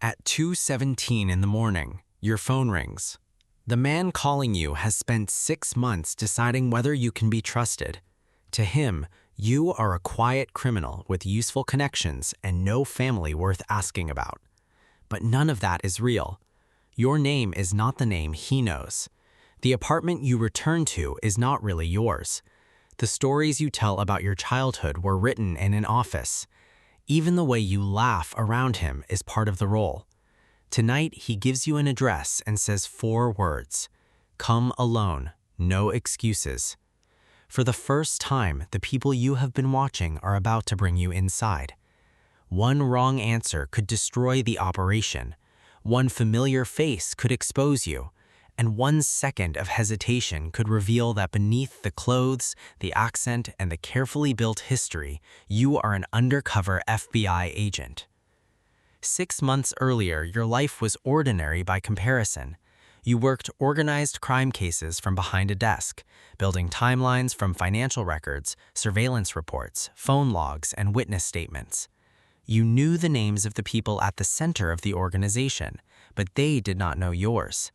At 2:17 in the morning, your phone rings. The man calling you has spent 6 months deciding whether you can be trusted. To him, you are a quiet criminal with useful connections and no family worth asking about. But none of that is real. Your name is not the name he knows. The apartment you return to is not really yours. The stories you tell about your childhood were written in an office. Even the way you laugh around him is part of the role. Tonight, he gives you an address and says 4 words. Come alone, no excuses. For the first time, the people you have been watching are about to bring you inside. One wrong answer could destroy the operation. One familiar face could expose you. And 1 second of hesitation could reveal that beneath the clothes, the accent, and the carefully built history, you are an undercover FBI agent. 6 months earlier, your life was ordinary by comparison. You worked organized crime cases from behind a desk, building timelines from financial records, surveillance reports, phone logs, and witness statements. You knew the names of the people at the center of the organization, but they did not know yours.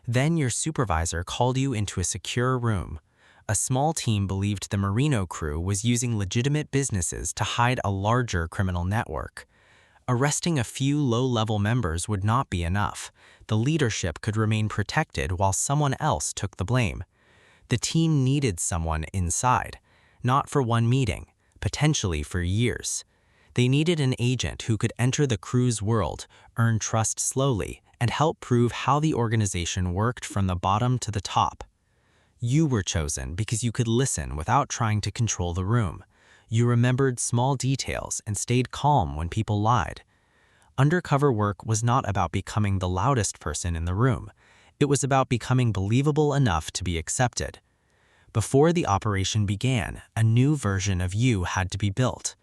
Then your supervisor called you into a secure room. A small team believed the Marino crew was using legitimate businesses to hide a larger criminal network. Arresting a few low-level members would not be enough. The leadership could remain protected while someone else took the blame. The team needed someone inside, not for one meeting, potentially for years. They needed an agent who could enter the crew's world, earn trust slowly, and help prove how the organization worked from the bottom to the top. You were chosen because you could listen without trying to control the room. You remembered small details and stayed calm when people lied. Undercover work was not about becoming the loudest person in the room. It was about becoming believable enough to be accepted. Before the operation began, a new version of you had to be built.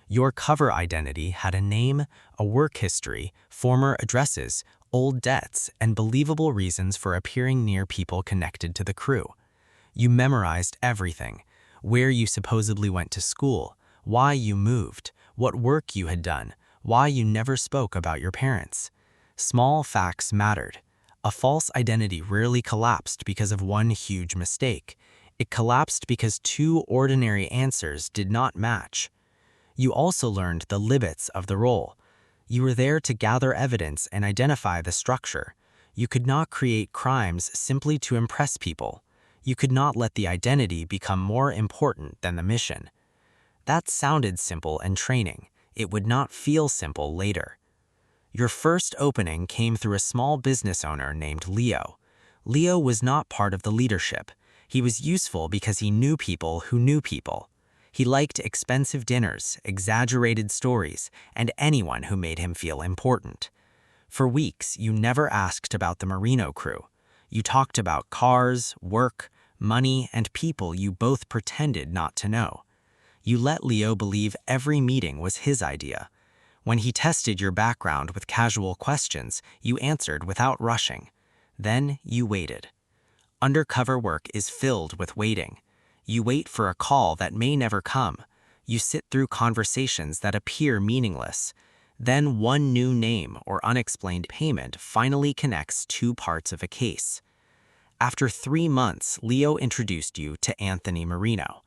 Your cover identity had a name, a work history, former addresses, old debts, and believable reasons for appearing near people connected to the crew. You memorized everything: where you supposedly went to school, why you moved, what work you had done, why you never spoke about your parents. Small facts mattered. A false identity rarely collapsed because of one huge mistake. It collapsed because 2 ordinary answers did not match. You also learned the limits of the role. You were there to gather evidence and identify the structure. You could not create crimes simply to impress people. You could not let the identity become more important than the mission. That sounded simple and training. It would not feel simple later. Your first opening came through a small business owner named Leo. Leo was not part of the leadership. He was useful because he knew people who knew people. He liked expensive dinners, exaggerated stories, and anyone who made him feel important. For weeks, you never asked about the Marino crew. You talked about cars, work, money, and people you both pretended not to know. You let Leo believe every meeting was his idea. When he tested your background with casual questions, you answered without rushing. Then you waited. Undercover work is filled with waiting. You wait for a call that may never come. You sit through conversations that appear meaningless. Then one new name or unexplained payment finally connects 2 parts of a case. After 3 months, Leo introduced you to Anthony Marino.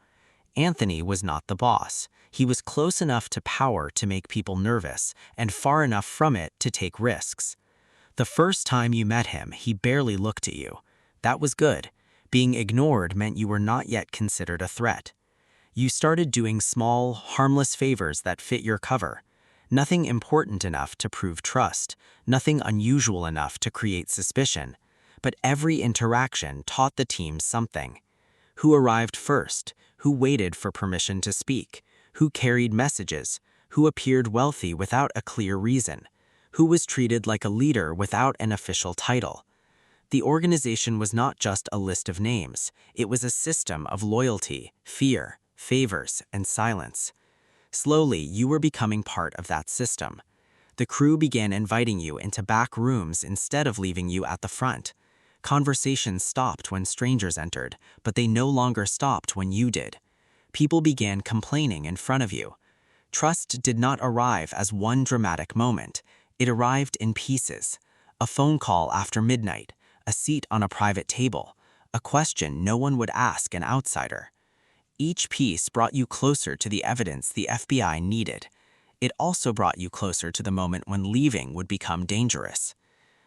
Anthony was not the boss. He was close enough to power to make people nervous and far enough from it to take risks. The first time you met him, he barely looked at you. That was good. Being ignored meant you were not yet considered a threat. You started doing small, harmless favors that fit your cover. Nothing important enough to prove trust, nothing unusual enough to create suspicion. But every interaction taught the team something. Who arrived first? Who waited for permission to speak? Who carried messages? Who appeared wealthy without a clear reason? Who was treated like a leader without an official title? The organization was not just a list of names. It was a system of loyalty, fear, favors, and silence. Slowly, you were becoming part of that system. The crew began inviting you into back rooms instead of leaving you at the front. Conversations stopped when strangers entered, but they no longer stopped when you did. People began complaining in front of you. Trust did not arrive as one dramatic moment. It arrived in pieces. A phone call after midnight, a seat on a private table, a question no one would ask an outsider. Each piece brought you closer to the evidence the FBI needed. It also brought you closer to the moment when leaving would become dangerous.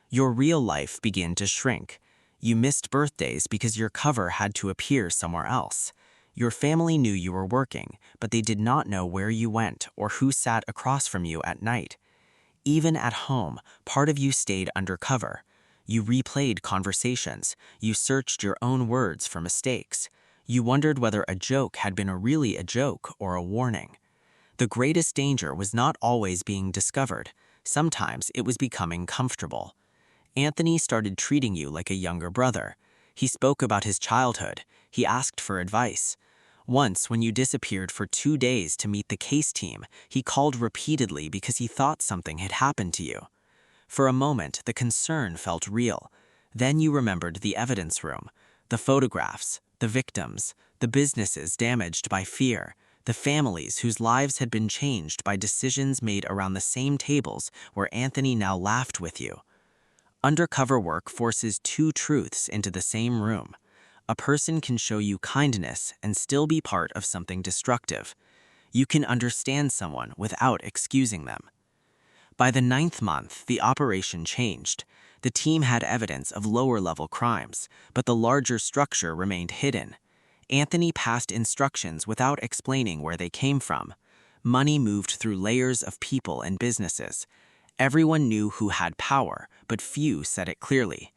Your real life began to shrink. You missed birthdays because your cover had to appear somewhere else. Your family knew you were working, but they did not know where you went or who sat across from you at night. Even at home, part of you stayed undercover. You replayed conversations. You searched your own words for mistakes. You wondered whether a joke had been really a joke or a warning. The greatest danger was not always being discovered. Sometimes it was becoming comfortable. Anthony started treating you like a younger brother. He spoke about his childhood. He asked for advice. Once, when you disappeared for 2 days to meet the case team, he called repeatedly because he thought something had happened to you. For a moment, the concern felt real. Then you remembered the evidence room, the photographs, the victims, the businesses damaged by fear, the families whose lives had been changed by decisions made around the same tables where Anthony now laughed with you. Undercover work forces two truths into the same room. A person can show you kindness and still be part of something destructive. You can understand someone without excusing them. By the 9th month, the operation changed. The team had evidence of lower-level crimes, but the larger structure remained hidden. Anthony passed instructions without explaining where they came from. Money moved through layers of people and businesses. Everyone knew who had power, but few said it clearly.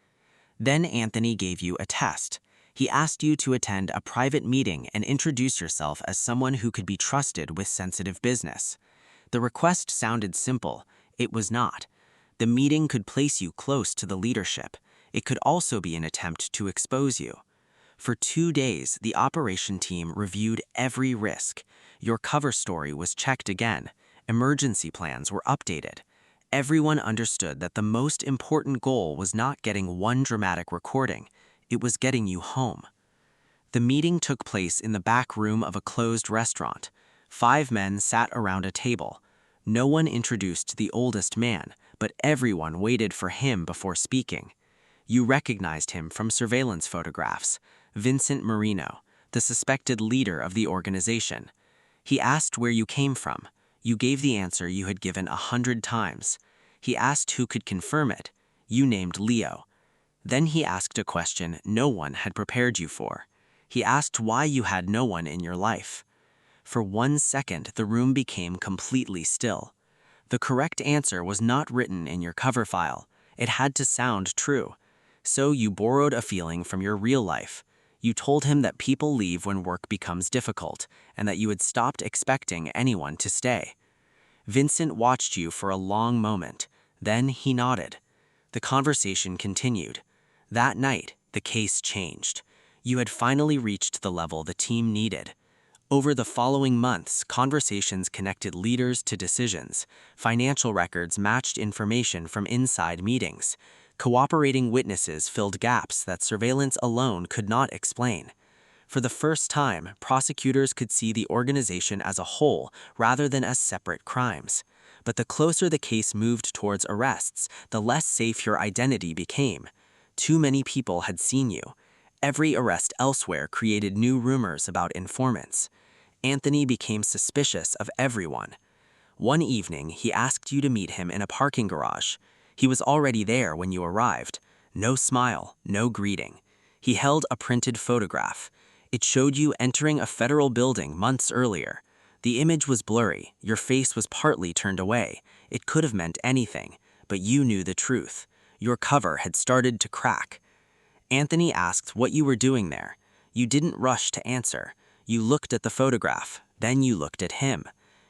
Then Anthony gave you a test. He asked you to attend a private meeting and introduce yourself as someone who could be trusted with sensitive business. The request sounded simple. It was not. The meeting could place you close to the leadership. It could also be an attempt to expose you. For 2 days, the operation team reviewed every risk. Your cover story was checked again. Emergency plans were updated. Everyone understood that the most important goal was not getting one dramatic recording. It was getting you home. The meeting took place in the back room of a closed restaurant. 5 men sat around a table. No one introduced the oldest man, but everyone waited for him before speaking. You recognized him from surveillance photographs. Vincent Marino, the suspected leader of the organization. He asked where you came from. You gave the answer you had given 100 times. He asked who could confirm it. You named Leo. Then he asked a question no one had prepared you for. He asked why you had no one in your life. For 1 second, the room became completely still. The correct answer was not written in your cover file. It had to sound true. So you borrowed a feeling from your real life. You told him that people leave when work becomes difficult, and that you had stopped expecting anyone to stay. Vincent watched you for a long moment. Then he nodded. The conversation continued. That night, the case changed. You had finally reached the level the team needed. Over the following months, conversations connected leaders to decisions. Financial records matched information from inside meetings. Cooperating witnesses filled gaps that surveillance alone could not explain. For the first time, prosecutors could see the organization as a whole rather than as separate crimes. But the closer the case moved towards arrests, the less safe your identity became. Too many people had seen you. Every arrest elsewhere created new rumors about informants. Anthony became suspicious of everyone. One evening, he asked you to meet him in a parking garage. He was already there when you arrived. No smile, no greeting. He held a printed photograph. It showed you entering a federal building months earlier. The image was blurry. Your face was partly turned away. It could have meant anything, but you knew the truth. Your cover had started to crack. Anthony asked what you were doing there. You didn't rush to answer. You looked at the photograph. Then you looked at him.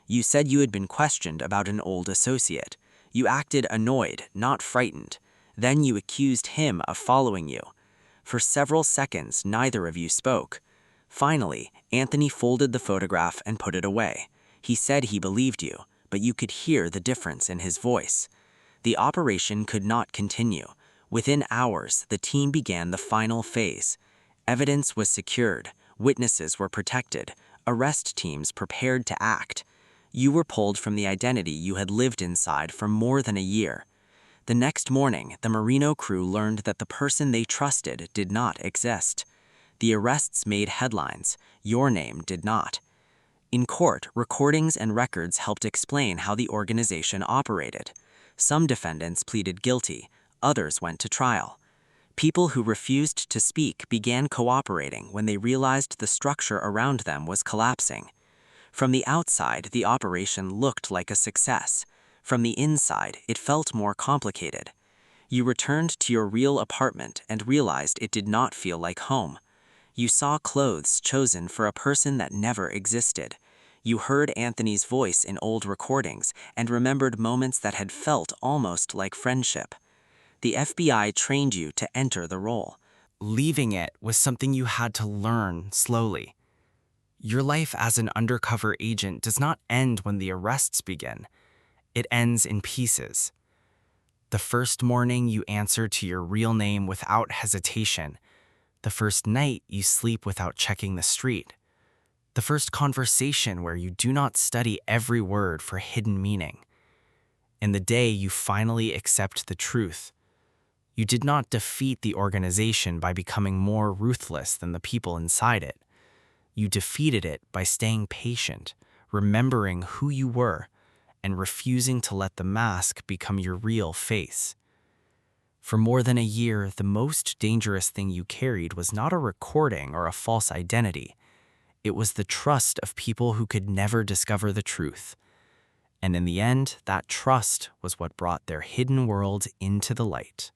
You said you had been questioned about an old associate. You acted annoyed, not frightened. Then you accused him of following you. For several seconds, neither of you spoke. Finally, Anthony folded the photograph and put it away. He said he believed you, but you could hear the difference in his voice. The operation could not continue. Within hours, the team began the final phase. Evidence was secured. Witnesses were protected. Arrest teams prepared to act. You were pulled from the identity you had lived inside for more than a year. The next morning, the Merino crew learned that the person they trusted did not exist. The arrests made headlines. Your name did not. In court, recordings and records helped explain how the organization operated. Some defendants pleaded guilty, others went to trial. People who refused to speak began cooperating when they realized the structure around them was collapsing. From the outside, the operation looked like a success. From the inside, it felt more complicated. You returned to your real apartment and realized it did not feel like home. You saw clothes chosen for a person that never existed. You heard Anthony's voice in old recordings and remembered moments that had felt almost like friendship. The FBI trained you to enter the role. Leaving it was something you had to learn slowly. Your life as an undercover agent does not end when the arrests begin. It ends in pieces. The first morning you answer to your real name without hesitation. The first night you sleep without checking the street. The first conversation where you do not study every word for hidden meaning. And the day you finally accept the truth. You did not defeat the organization by becoming more ruthless than the people inside it. You defeated it by staying patient, remembering who you were, and refusing to let the mask become your real face. For more than a year, the most dangerous thing you carried was not a recording or a false identity. It was the trust of people who could never discover the truth. And in the end, that trust was what brought their hidden world into the light.